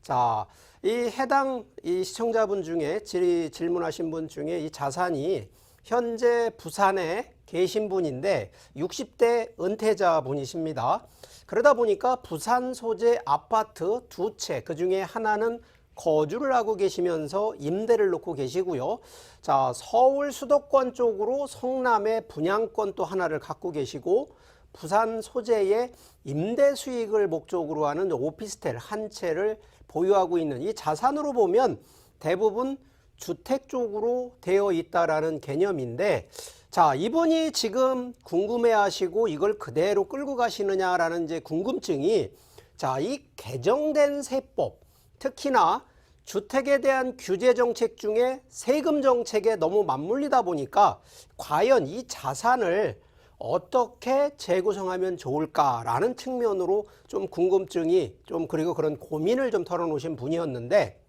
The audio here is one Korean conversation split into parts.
자, 이 해당 이 시청자분 중에 질문하신 분 중에 이 자산이 현재 부산에 계신 분인데 60대 은퇴자 분이십니다. 그러다 보니까 부산 소재 아파트 두 채, 그 중에 하나는 거주를 하고 계시면서 임대를 놓고 계시고요. 자, 서울 수도권 쪽으로 성남에 분양권 또 하나를 갖고 계시고 부산 소재의 임대 수익을 목적으로 하는 오피스텔 한 채를 보유하고 있는 이 자산으로 보면 대부분 주택 쪽으로 되어 있다라는 개념인데, 자, 이분이 지금 궁금해 하시고 이걸 그대로 끌고 가시느냐라는 이제 궁금증이, 자, 이 개정된 세법, 특히나 주택에 대한 규제 정책 중에 세금 정책에 너무 맞물리다 보니까 과연 이 자산을 어떻게 재구성하면 좋을까라는 측면으로 좀 궁금증이 좀, 그리고 그런 고민을 좀 털어놓으신 분이었는데,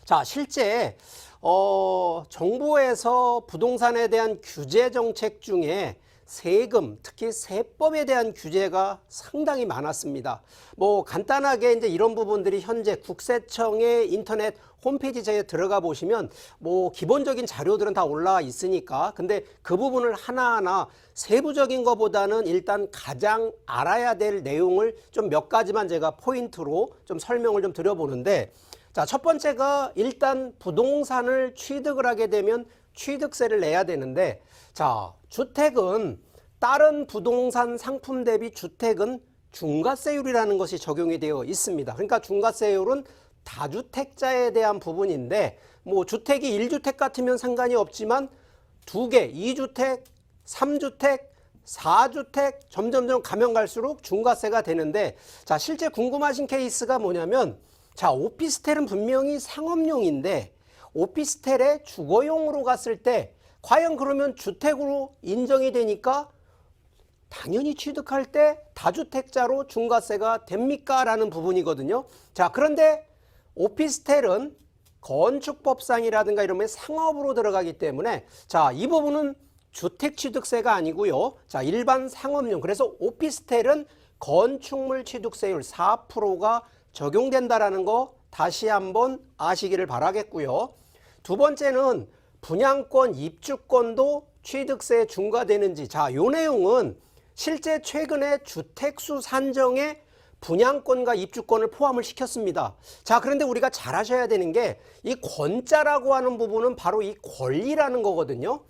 자, 실제 정부에서 부동산에 대한 규제 정책 중에 세금, 특히 세법에 대한 규제가 상당히 많았습니다. 뭐 간단하게 이제 이런 부분들이 현재 국세청의 인터넷 홈페이지에 들어가 보시면 뭐 기본적인 자료들은 다 올라와 있으니까, 근데 그 부분을 하나하나 세부적인 것보다는 일단 가장 알아야 될 내용을 좀 몇 가지만 제가 포인트로 좀 설명을 좀 드려보는데, 자, 첫 번째가 일단 부동산을 취득을 하게 되면 취득세를 내야 되는데, 자, 주택은 다른 부동산 상품 대비 주택은 중과세율이라는 것이 적용이 되어 있습니다. 그러니까 중과세율은 다주택자에 대한 부분인데, 뭐 주택이 1주택 같으면 상관이 없지만 2개, 2주택, 3주택, 4주택 점점점 가면 갈수록 중과세가 되는데, 자, 실제 궁금하신 케이스가 뭐냐면, 자, 오피스텔은 분명히 상업용인데 오피스텔에 주거용으로 갔을 때 과연 그러면 주택으로 인정이 되니까 당연히 취득할 때 다주택자로 중과세가 됩니까? 라는 부분이거든요. 자, 그런데 오피스텔은 건축법상이라든가 이런 상업으로 들어가기 때문에, 자, 이 부분은 주택취득세가 아니고요. 자, 일반 상업용. 그래서 오피스텔은 건축물 취득세율 4%가 적용된다라는 거 다시 한번 아시기를 바라겠고요. 두 번째는 분양권, 입주권도 취득세에 중과되는지. 자, 요 내용은 실제 최근에 주택수 산정에 분양권과 입주권을 포함을 시켰습니다. 자, 그런데 우리가 잘 아셔야 되는 게 이 권자라고 하는 부분은 바로 이 권리라는 거거든요.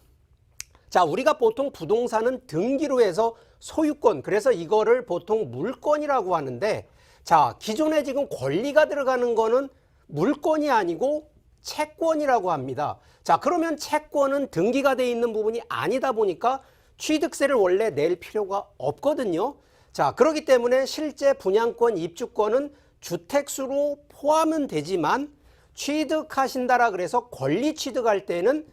자, 우리가 보통 부동산은 등기로 해서 소유권, 그래서 이거를 보통 물권이라고 하는데, 자, 기존에 지금 권리가 들어가는 거는 물권이 아니고 채권이라고 합니다. 자, 그러면 채권은 등기가 돼 있는 부분이 아니다 보니까 취득세를 원래 낼 필요가 없거든요. 자, 그렇기 때문에 실제 분양권, 입주권은 주택수로 포함은 되지만 취득하신다라 그래서 권리 취득할 때는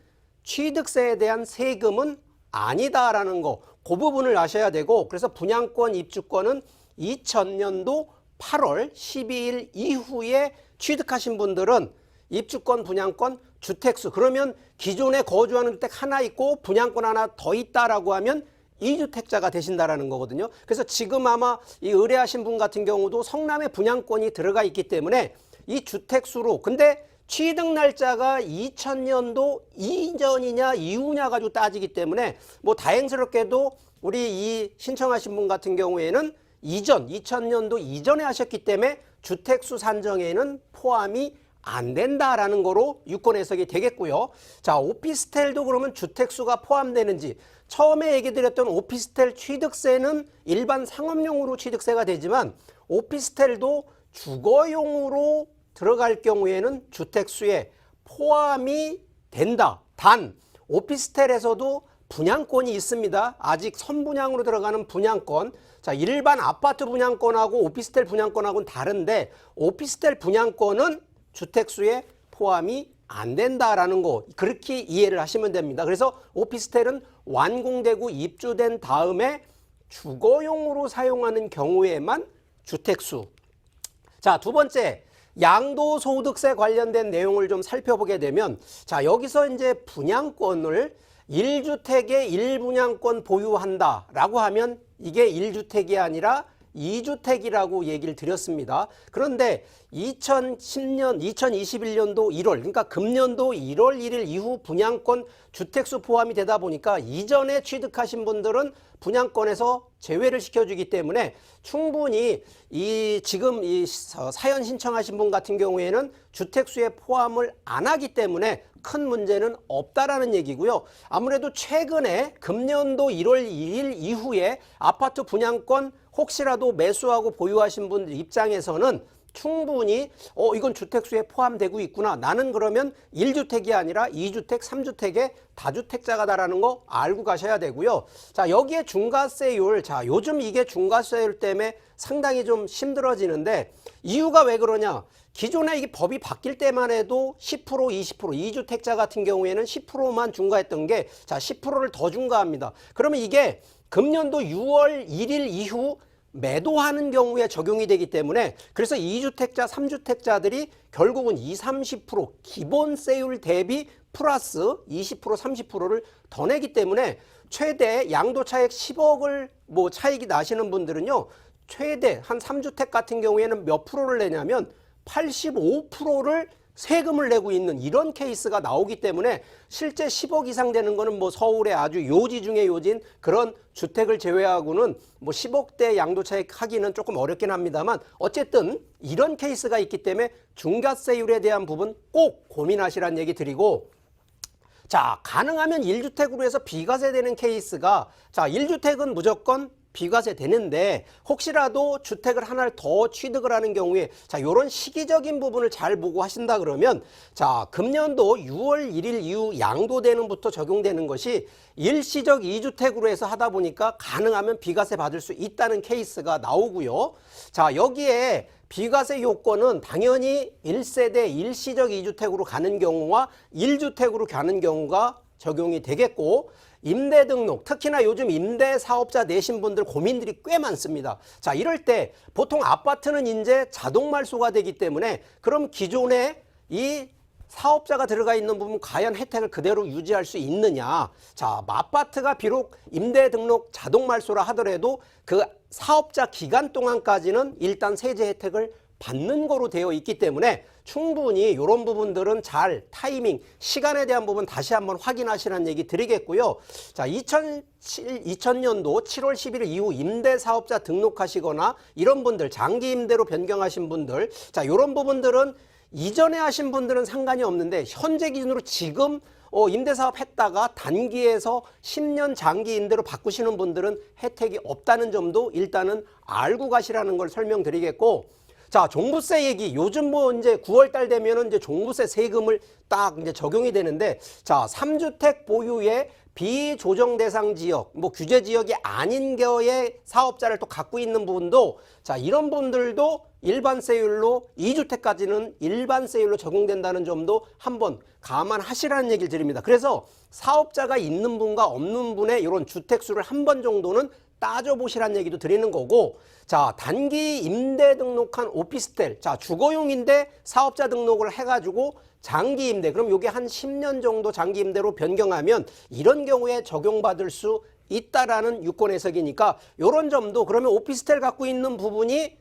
취득세에 대한 세금은 아니다라는 거, 그 부분을 아셔야 되고, 그래서 분양권, 입주권은 2000년도 8월 12일 이후에 취득하신 분들은 입주권, 분양권, 주택수, 그러면 기존에 거주하는 주택 하나 있고 분양권 하나 더 있다라고 하면 2주택자가 되신다라는 거거든요. 그래서 지금 아마 이 의뢰하신 분 같은 경우도 성남에 분양권이 들어가 있기 때문에 이 주택수로, 근데 취득 날짜가 2000년도 이전이냐 이후냐 가지고 따지기 때문에 뭐 다행스럽게도 우리 이 신청하신 분 같은 경우에는 이전, 2000년도 이전에 하셨기 때문에 주택수 산정에는 포함이 안 된다라는 거로 유권 해석이 되겠고요. 자, 오피스텔도 그러면 주택수가 포함되는지, 처음에 얘기 드렸던 오피스텔 취득세는 일반 상업용으로 취득세가 되지만 오피스텔도 주거용으로 들어갈 경우에는 주택수에 포함이 된다. 단 오피스텔에서도 분양권이 있습니다. 아직 선분양으로 들어가는 분양권. 자, 일반 아파트 분양권하고 오피스텔 분양권하고는 다른데 오피스텔 분양권은 주택수에 포함이 안 된다라는 거, 그렇게 이해를 하시면 됩니다. 그래서 오피스텔은 완공되고 입주된 다음에 주거용으로 사용하는 경우에만 주택수. 자, 두 번째, 양도소득세 관련된 내용을 좀 살펴보게 되면, 자, 여기서 이제 분양권을 1주택에 1분양권 보유한다 라고 하면 이게 1주택이 아니라 2주택이라고 얘기를 드렸습니다. 그런데 2010년, 2021년도 1월, 그러니까 금년도 1월 1일 이후 분양권 주택수 포함이 되다 보니까 이전에 취득하신 분들은 분양권에서 제외를 시켜주기 때문에 충분히 지금 이 사연 신청하신 분 같은 경우에는 주택수에 포함을 안 하기 때문에 큰 문제는 없다라는 얘기고요. 아무래도 최근에 금년도 1월 2일 이후에 아파트 분양권 혹시라도 매수하고 보유하신 분들 입장에서는 충분히 이건 주택수에 포함되고 있구나. 나는 그러면 1주택이 아니라 2주택, 3주택의 다주택자가다라는 거 알고 가셔야 되고요. 자, 여기에 중과세율. 자, 요즘 이게 중과세율 때문에 상당히 좀 힘들어지는데 이유가 왜 그러냐? 기존에 이게 법이 바뀔 때만 해도 10%, 20%, 2주택자 같은 경우에는 10%만 중과했던 게 자, 10%를 더 중과합니다. 그러면 이게 금년도 6월 1일 이후 매도하는 경우에 적용이 되기 때문에 그래서 2주택자, 3주택자들이 결국은 20, 30% 기본세율 대비 플러스 20%, 30%를 더 내기 때문에 최대 양도차익 10억을 차익이 나시는 분들은요. 최대 한 3주택 같은 경우에는 몇 프로를 내냐면 85%를 세금을 내고 있는 이런 케이스가 나오기 때문에 실제 10억 이상 되는 거는 서울의 아주 요지 중에 요지인 그런 주택을 제외하고는 10억대 양도차익 하기는 조금 어렵긴 합니다만 어쨌든 이런 케이스가 있기 때문에 중과세율에 대한 부분 꼭 고민하시라는 얘기 드리고 자, 가능하면 1주택으로 해서 비과세 되는 케이스가 자, 1주택은 무조건 비과세 되는데 혹시라도 주택을 하나를 더 취득을 하는 경우에 자, 요런 시기적인 부분을 잘 보고 하신다 그러면 자, 금년도 6월 1일 이후 양도대는부터 적용되는 것이 일시적 2주택으로 해서 하다 보니까 가능하면 비과세 받을 수 있다는 케이스가 나오고요. 자, 여기에 비과세 요건은 당연히 1세대 일시적 2주택으로 가는 경우와 1주택으로 가는 경우가 적용이 되겠고 임대 등록, 특히나 요즘 임대 사업자 내신 분들 고민들이 꽤 많습니다. 자, 이럴 때 보통 아파트는 이제 자동 말소가 되기 때문에 그럼 기존에 이 사업자가 들어가 있는 부분 과연 혜택을 그대로 유지할 수 있느냐. 자, 아파트가 비록 임대 등록 자동 말소라 하더라도 그 사업자 기간 동안까지는 일단 세제 혜택을 받는 거로 되어 있기 때문에 충분히 이런 부분들은 잘 타이밍, 시간에 대한 부분 다시 한번 확인하시라는 얘기 드리겠고요. 자, 2000년도 7월 11일 이후 임대사업자 등록하시거나 이런 분들, 장기 임대로 변경하신 분들, 자, 이런 부분들은 이전에 하신 분들은 상관이 없는데 현재 기준으로 지금 임대사업 했다가 단기에서 10년 장기 임대로 바꾸시는 분들은 혜택이 없다는 점도 일단은 알고 가시라는 걸 설명드리겠고 자, 종부세 얘기. 요즘 이제 9월달 되면은 이제 종부세 세금을 딱 이제 적용이 되는데 자, 3주택 보유의 비조정 대상 지역, 규제 지역이 아닌 거의 사업자를 또 갖고 있는 부분도 자, 이런 분들도 일반세율로 2주택까지는 일반세율로 적용된다는 점도 한번 감안하시라는 얘기를 드립니다. 그래서 사업자가 있는 분과 없는 분의 이런 주택수를 한 번 정도는 따져보시라는 얘기도 드리는 거고 자, 단기 임대 등록한 오피스텔 자, 주거용인데 사업자 등록을 해가지고 장기 임대 그럼 이게 한 10년 정도 장기 임대로 변경하면 이런 경우에 적용받을 수 있다라는 유권 해석이니까 이런 점도 그러면 오피스텔 갖고 있는 부분이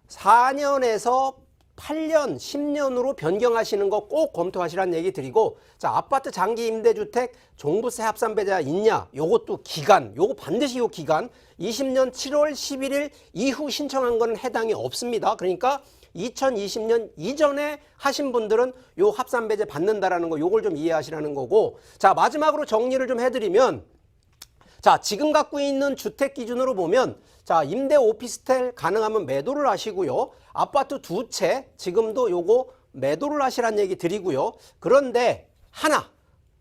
4년에서 8년, 10년으로 변경하시는 거 꼭 검토하시라는 얘기 드리고 자, 아파트 장기 임대주택 종부세 합산배제가 있냐? 요것도 기간, 요거 반드시 요 기간 20년 7월 11일 이후 신청한 건 해당이 없습니다. 그러니까 2020년 이전에 하신 분들은 요 합산배제 받는다라는 거 요걸 좀 이해하시라는 거고 자, 마지막으로 정리를 좀 해드리면 자, 지금 갖고 있는 주택 기준으로 보면 자, 임대 오피스텔 가능하면 매도를 하시고요. 아파트 2채 지금도 요거 매도를 하시라는 얘기 드리고요. 그런데 하나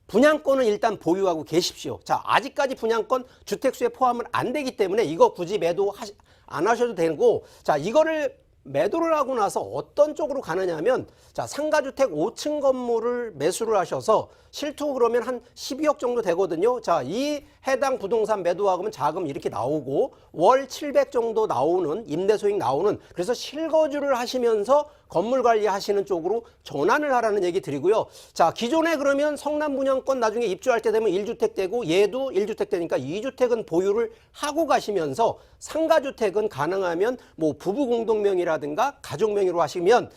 분양권은 일단 보유하고 계십시오. 자, 아직까지 분양권 주택수에 포함은 안 되기 때문에 이거 굳이 매도 안 하셔도 되고 자, 이거를 매도를 하고 나서 어떤 쪽으로 가느냐면 자, 상가주택 5층 건물을 매수를 하셔서 실투 그러면 한 12억 정도 되거든요. 자, 이 해당 부동산 매도하면 자금 이렇게 나오고 월 700 정도 나오는 임대소익 나오는 그래서 실거주를 하시면서 건물 관리하시는 쪽으로 전환을 하라는 얘기 드리고요. 자, 기존에 그러면 성남 분양권 나중에 입주할 때 되면 1주택 되고 얘도 1주택 되니까 2주택은 보유를 하고 가시면서 상가주택은 가능하면 뭐 부부 공동명의라든가 가족 명의로 하시면